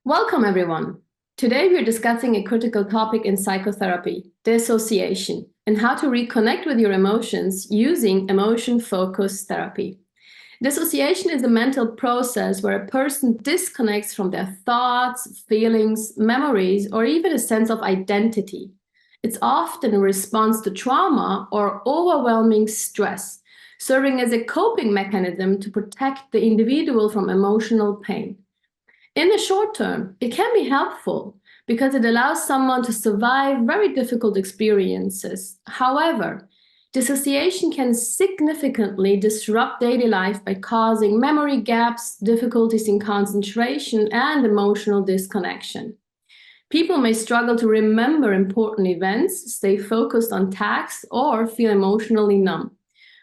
Welcome, everyone. Today, we're discussing a critical topic in psychotherapy, dissociation, and how to reconnect with your emotions using emotion-focused therapy. Dissociation is a mental process where a person disconnects from their thoughts, feelings, memories, or even a sense of identity. It's often a response to trauma or overwhelming stress, serving as a coping mechanism to protect the individual from emotional pain. In the short term, it can be helpful because it allows someone to survive very difficult experiences. However, dissociation can significantly disrupt daily life by causing memory gaps, difficulties in concentration, and emotional disconnection. People may struggle to remember important events, stay focused on tasks, or feel emotionally numb,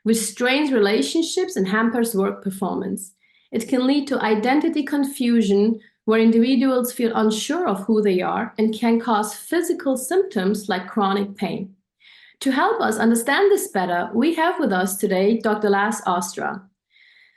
which strains relationships and hampers work performance. It can lead to identity confusion, where individuals feel unsure of who they are and can cause physical symptoms like chronic pain. To help us understand this better, we have with us today Dr. Lars Ostra.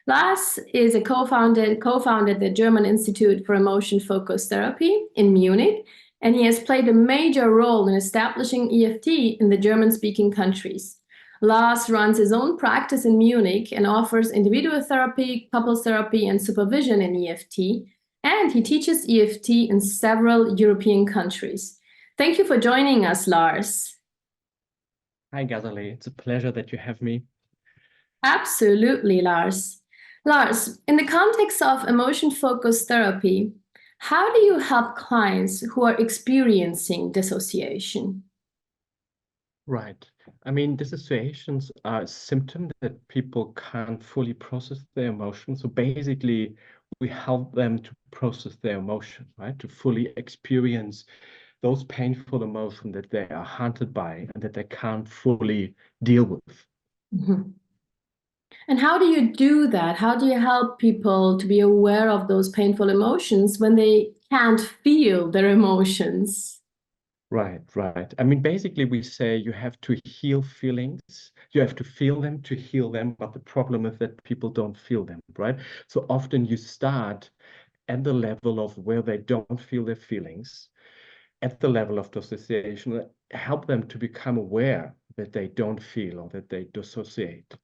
Lars is a co-founded the German Institute for Emotion-Focused Therapy in Munich, and he has played a major role in establishing EFT in the German-speaking countries. Lars runs his own practice in Munich and offers individual therapy, couples therapy, and supervision in EFT, and he teaches EFT in several European countries. Thank you for joining us, Lars. Hi, Gazali. It's a pleasure that you have me. Absolutely, Lars. Lars, in the context of emotion-focused therapy, how do you help clients who are experiencing dissociation? Right. I mean, dissociations are a symptom that people can't fully process their emotions. So basically, we help them to process their emotion, right? To fully experience those painful emotions that they are haunted by and that they can't fully deal with. Mm-hmm. And how do you do that? How do you help people to be aware of those painful emotions when they can't feel their emotions? Right, right. I mean, basically, we say you have to heal feelings. You have to feel them to heal them. But the problem is that people don't feel them, right? So often you start at the level of where they don't feel their feelings, at the level of dissociation, help them to become aware that they don't feel or that they dissociate.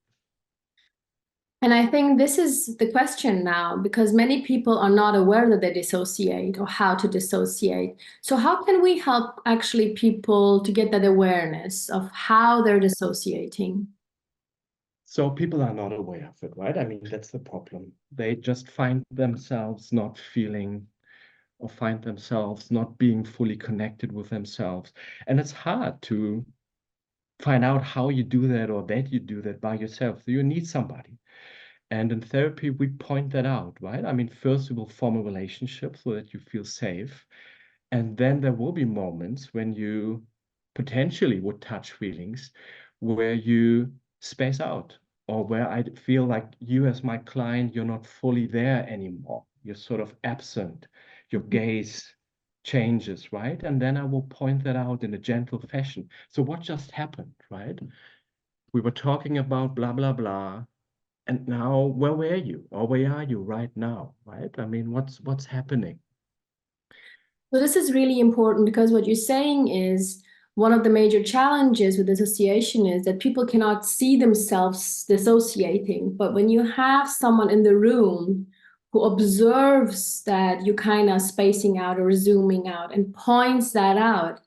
And I think this is the question now, because many people are not aware that they dissociate or how to dissociate. So how can we help actually people to get that awareness of how they're dissociating? So people are not aware of it, right? I mean, that's the problem. They just find themselves not feeling or find themselves not being fully connected with themselves. And it's hard to find out how you do that or that you do that by yourself. So you need somebody. And in therapy, we point that out, right? I mean, first you will form a relationship so that you feel safe. And then there will be moments when you potentially would touch feelings where you space out or where I feel like you as my client, you're not fully there anymore. You're sort of absent. Your gaze changes, right? And then I will point that out in a gentle fashion. So what just happened, right? We were talking about blah, blah, blah. And now where were you? Or where are you right now? Right? I mean, what's happening? So this is really important because what you're saying is one of the major challenges with dissociation is that people cannot see themselves dissociating. But when you have someone in the room who observes that you're kind of spacing out or zooming out and points that out,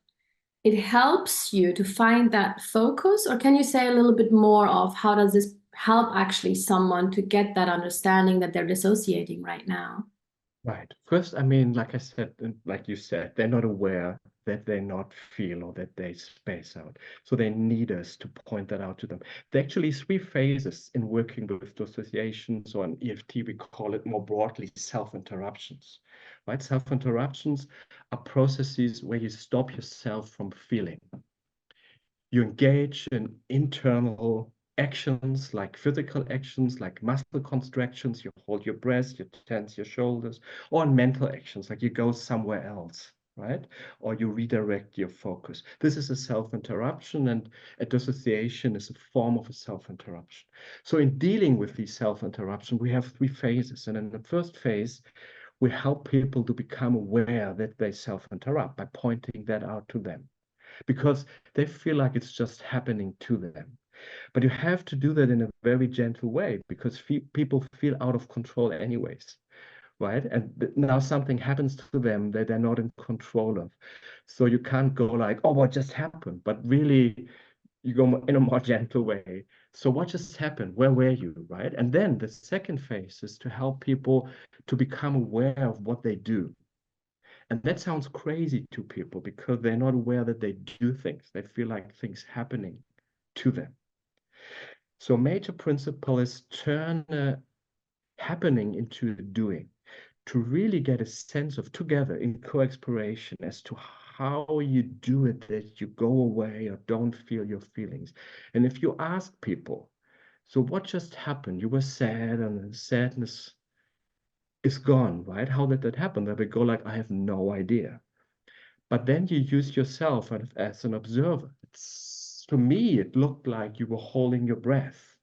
it helps you to find that focus. Or can you say a little bit more of how does this help actually someone to get that understanding that they're dissociating right now? Right. First, I mean, like I said, and like you said, they're not aware that they not feel or that they space out. So they need us to point that out to them. There are actually three phases in working with dissociations, or in EFT, we call it more broadly self-interruptions, right? Self-interruptions are processes where you stop yourself from feeling. You engage in internal actions like physical actions, like muscle contractions, you hold your breath, you tense your shoulders, or in mental actions, like you go somewhere else, right? Or you redirect your focus. This is a self-interruption, and a dissociation is a form of a self-interruption. So in dealing with these self-interruption, we have three phases. And in the first phase, We help people to become aware that they self-interrupt by pointing that out to them, because they feel like it's just happening to them. But you have to do that in a very gentle way, because people feel out of control anyways, right? And now something happens to them that they're not in control of. So you can't go like, oh, what just happened? But really, you go in a more gentle way. So what just happened? Where were you, right? And then the second phase is to help people to become aware of what they do. And that sounds crazy to people because they're not aware that they do things. They feel like things happening to them. So a major principle is turn happening into doing, to really get a sense of together in co-exploration as to how you do it, that you go away or don't feel your feelings. And if you ask people, so what just happened? You were sad and the sadness is gone, right? How did that happen? They would go like, I have no idea. But then you use yourself as an observer. To me, it looked like you were holding your breath,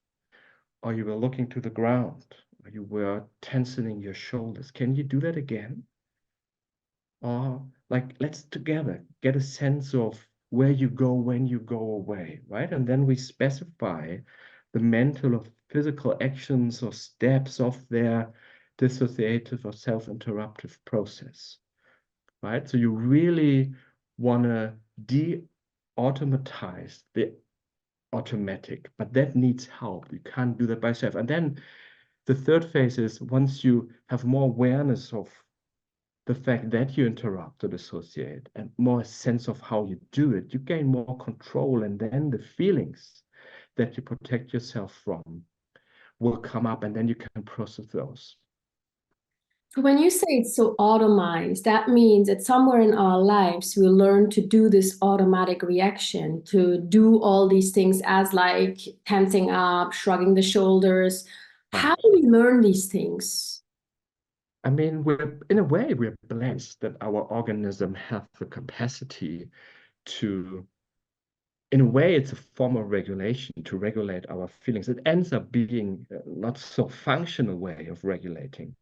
or you were looking to the ground, or you were tensing your shoulders. Can you do that again? Or like, let's together get a sense of where you go when you go away, right? And then we specify the mental or physical actions or steps of their dissociative or self-interruptive process, right? So you really want to de-automatize the automatic, but that needs help. You can't do that by yourself. And then the third phase is once you have more awareness of the fact that you interrupt or dissociate and more sense of how you do it, you gain more control. And then the feelings that you protect yourself from will come up, and then you can process those. When you say it's so automized, that means that somewhere in our lives we learn to do this automatic reaction, to do all these things as like tensing up, shrugging the shoulders. How Right. do we learn these things? I mean, in a way, we're blessed that our organism has the capacity to, in a way, it's a form of regulation to regulate our feelings. It ends up being not so functional way of regulating,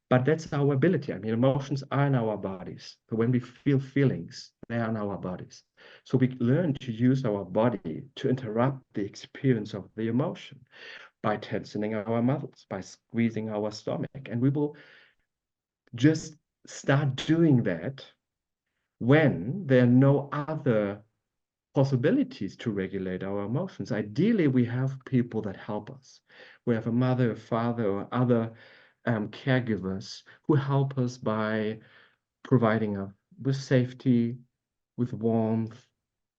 but that's our ability. I mean, emotions are in our bodies. So when we feel feelings, they are in our bodies. So we learn to use our body to interrupt the experience of the emotion by tensing our muscles, by squeezing our stomach. And we will just start doing that when there are no other possibilities to regulate our emotions. Ideally, we have people that help us. We have a mother, a father, or other caregivers who help us by providing us with safety, with warmth,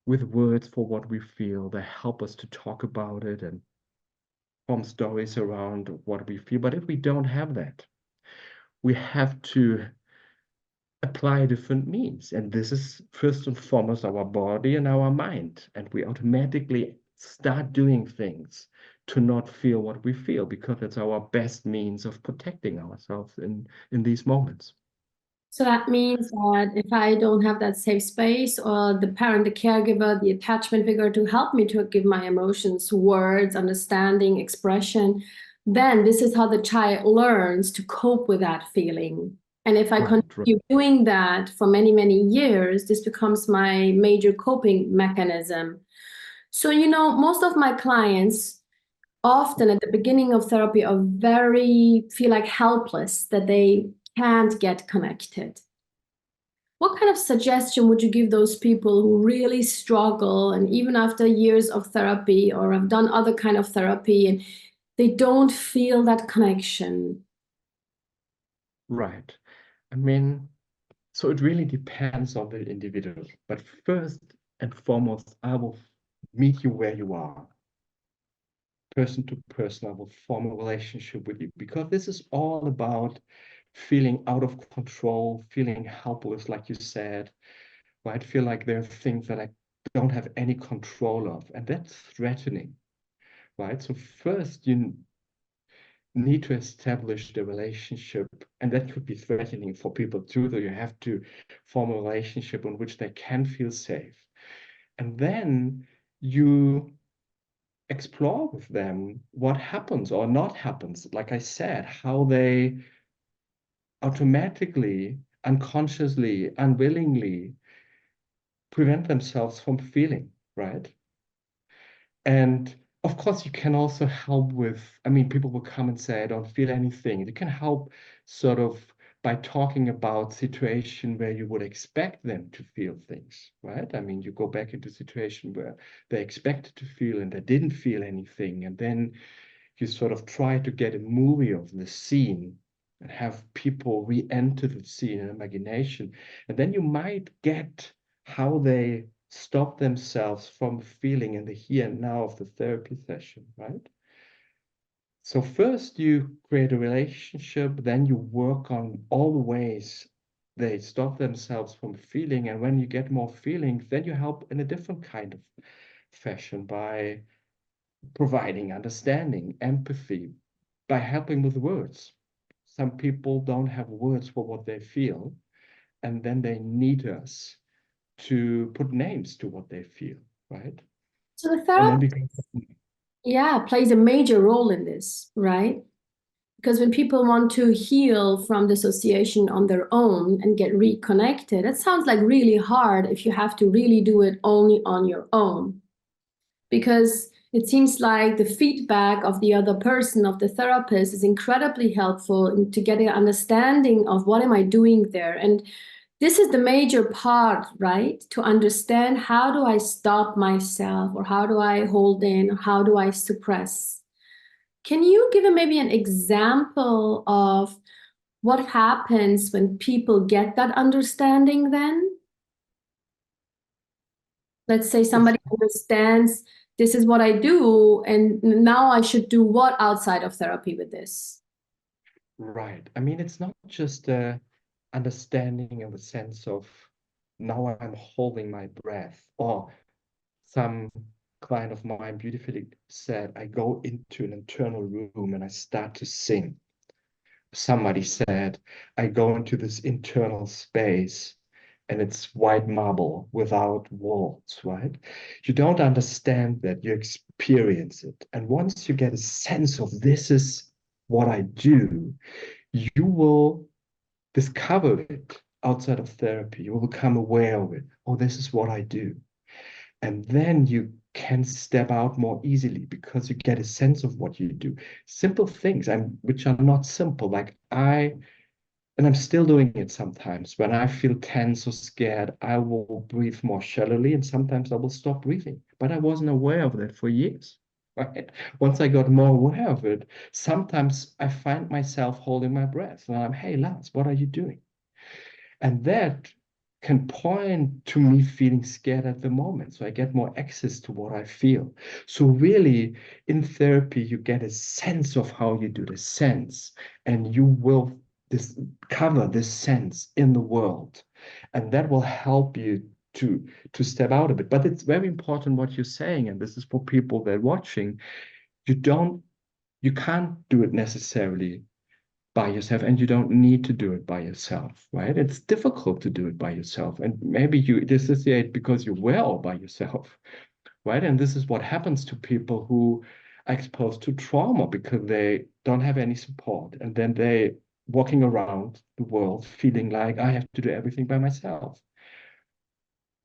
with words for what we feel. They help us to talk about it and form stories around what we feel. But if we don't have that, we have to apply different means. And this is first and foremost our body and our mind. And we automatically start doing things to not feel what we feel, because it's our best means of protecting ourselves in these moments. So that means that if I don't have that safe space or the parent, the caregiver, the attachment figure to help me to give my emotions words, understanding, expression, then this is how the child learns to cope with that feeling. And if I Right, right. continue doing that for many, many years, this becomes my major coping mechanism. So, most of my clients often at the beginning of therapy are feel like helpless, that they can't get connected. What kind of suggestion would you give those people who really struggle, and even after years of therapy or have done other kind of therapy and they don't feel that connection? Right. I mean, so it really depends on the individual. But first and foremost, I will meet you where you are, person to person. I will form a relationship with you, because this is all about feeling out of control, feeling helpless, like you said, right? Feel like there are things that I don't have any control of, and that's threatening, right? So first you need to establish the relationship, and that could be threatening for people too, though you have to form a relationship in which they can feel safe. And then you explore with them what happens or not happens. Like I said, how they automatically, unconsciously, unwillingly prevent themselves from feeling, right? And of course, you can also help with, I mean, people will come and say, I don't feel anything. You can help sort of by talking about situation where you would expect them to feel things, right? I mean, you go back into a situation where they expected to feel and they didn't feel anything. And then you sort of try to get a movie of the scene and have people re-enter the scene in imagination. And then you might get how they stop themselves from feeling in the here and now of the therapy session, right? So first you create a relationship, then you work on all the ways they stop themselves from feeling. And when you get more feelings, then you help in a different kind of fashion by providing understanding, empathy, by helping with words. Some people don't have words for what they feel, and then they need us to put names to what they feel, right? So the And then therapy, we can, yeah, plays a major role in this, right? Because when people want to heal from dissociation on their own and get reconnected, it sounds like really hard if you have to really do it only on your own. Because it seems like the feedback of the other person, of the therapist, is incredibly helpful to get an understanding of what am I doing there. And this is the major part, right? To understand how do I stop myself, or how do I hold in, or how do I suppress? Can you give maybe an example of what happens when people get that understanding then? Let's say it's somebody understands this is what I do, and now I should do what outside of therapy with this? right. I mean, it's not just understanding in the sense of now I'm holding my breath, or some client of mine beautifully said, I go into an internal room and I start to sing. Somebody said, I go into this internal space and it's white marble without walls, right? You don't understand that, you experience it. And once you get a sense of this is what I do, you will discover it outside of therapy. You will become aware of it. Oh, this is what I do. And then you can step out more easily because you get a sense of what you do. Simple things, which are not simple. Like and I'm still doing it sometimes. When I feel tense or scared, I will breathe more shallowly, and sometimes I will stop breathing. But I wasn't aware of that for years. Right? Once I got more aware of it, sometimes I find myself holding my breath. And I'm, hey, Lance, what are you doing? And that can point to me feeling scared at the moment. So I get more access to what I feel. So really, in therapy, you get a sense of how you do the sense, and you will discover this sense in the world. And that will help you to step out of it. But it's very important what you're saying, and this is for people that are watching. You don't, you can't do it necessarily by yourself, and you don't need to do it by yourself, right? It's difficult to do it by yourself, and maybe you dissociate because you're well by yourself, right? And this is what happens to people who are exposed to trauma because they don't have any support, and then they walking around the world feeling like I have to do everything by myself.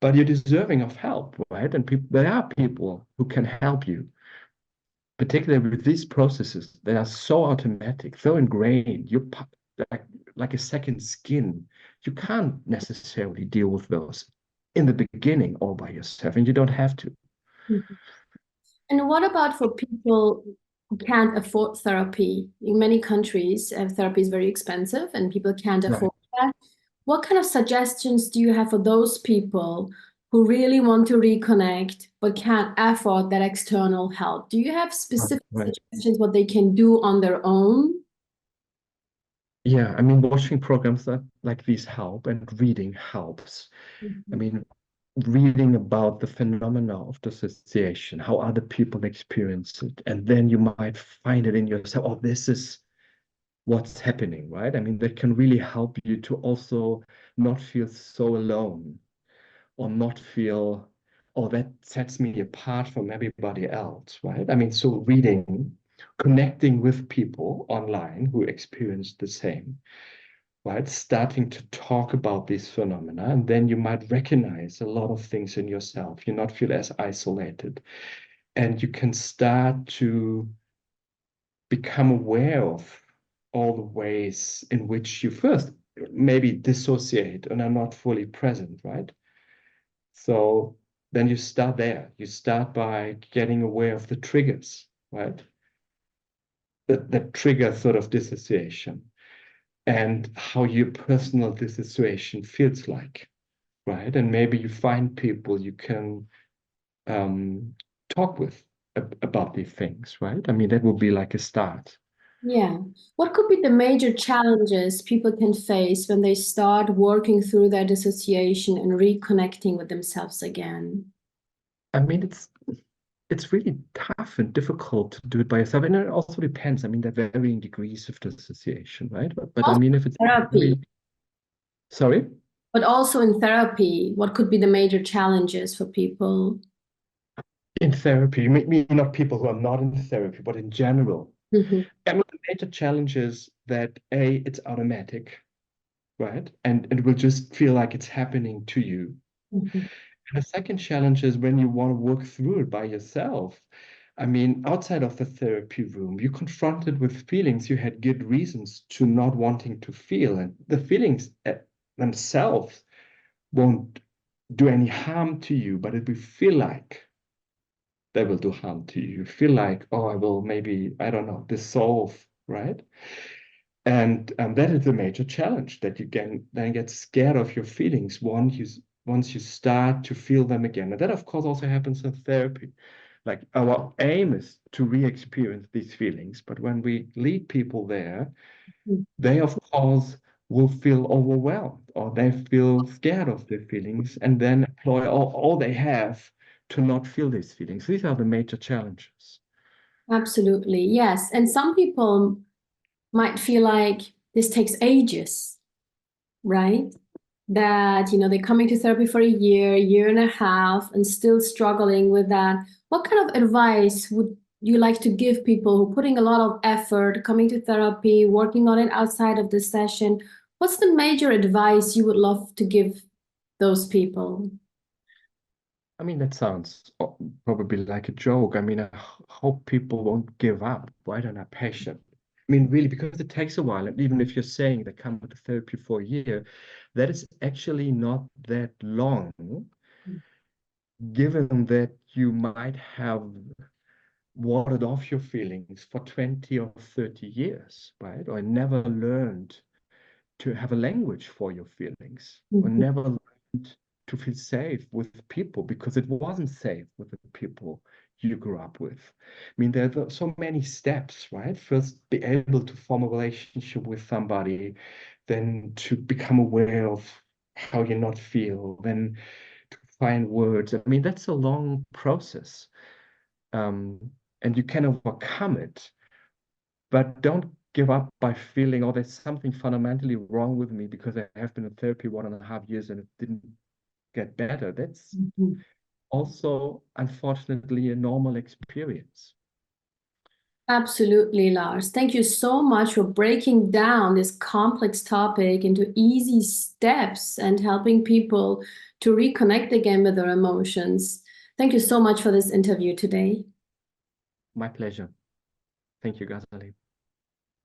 But you're deserving of help, right? And there are people who can help you, particularly with these processes that are so automatic, so ingrained, like, like a second skin. You can't necessarily deal with those in the beginning all by yourself, and you don't have to. Mhm. And what about for people who can't afford therapy? In many countries, therapy is very expensive and people can't Right. afford that. What kind of suggestions do you have for those people who really want to reconnect but can't afford that external help? Do you have Right. specific Right. suggestions what they can do on their own? Yeah, I mean, watching programs that like these help, and reading helps. I Mhm. mean, reading about the phenomena of dissociation, how other people experience it, and then you might find it in yourself. Oh, this is what's happening, right? I mean, that can really help you to also not feel so alone, or not feel, oh, that sets me apart from everybody else, right? I mean, so reading, connecting with people online who experience the same, right? Starting to talk about these phenomena, and then you might recognize a lot of things in yourself. You not feel as isolated, and you can start to become aware of all the ways in which you first maybe dissociate and are not fully present, right? So then you start there. You start by getting aware of the triggers, right? That trigger sort of dissociation and how your personal dissociation feels like, right? And maybe you find people you can talk with about these things, right? I mean, that would be like a start. Yeah. What could be the major challenges people can face when they start working through their dissociation and reconnecting with themselves again? I mean, it's really tough and difficult to do it by yourself. And it also depends. I mean, there are varying degrees of dissociation, right? But I Also mean, if it's therapy, really, sorry, but also in therapy, what could be the major challenges for people? in therapy, maybe not people who are not in therapy, but in general. Mhm, I mean, the major challenge is that A, it's automatic, right? And it will just feel like it's happening to you. mhm, And the second challenge is when you want to work through it by yourself. I mean, outside of the therapy room, you're confronted with feelings you had good reasons to not wanting to feel. And the feelings themselves won't do any harm to you, but it will feel like they will do harm to you. You feel like, oh, I will maybe, I don't know, dissolve, right? And that is a major challenge that you can then get scared of your feelings once you start to feel them again. And that, of course, also happens in therapy. Like our aim is to re-experience these feelings, but when we lead people there, mhm. they, of course, will feel overwhelmed or they feel scared of their feelings and then employ all they have to not feel these feelings. These are the major challenges. Absolutely, yes. And some people might feel like this takes ages, right? That, they're coming to therapy for a year and a half, and still struggling with that. What kind of advice would you like to give people who are putting a lot of effort, coming to therapy, working on it outside of the session? What's the major advice you would love to give those people? I mean, that sounds probably like a joke. I mean, I hope people won't give up, right, and are patient. I mean, really, because it takes a while. And even if you're saying they come to therapy for a year, that is actually not that long, given that you might have warded off your feelings for 20 or 30 years, right? Or never learned to have a language for your feelings, or Mhm. never learned to feel safe with people because it wasn't safe with the people you grew up with. I mean, there are so many steps, right? First, be able to form a relationship with somebody, then to become aware of how you not feel, then to find words. I mean, that's a long process. And you can overcome it, but don't give up by feeling, oh, there's something fundamentally wrong with me because I have been in therapy 1.5 years and it didn't get better. That's Mhm. also, unfortunately, a normal experience. Absolutely, Lars. Thank you so much for breaking down this complex topic into easy steps and helping people to reconnect again with their emotions. Thank you so much for this interview today. My pleasure. Thank you, Ghazali.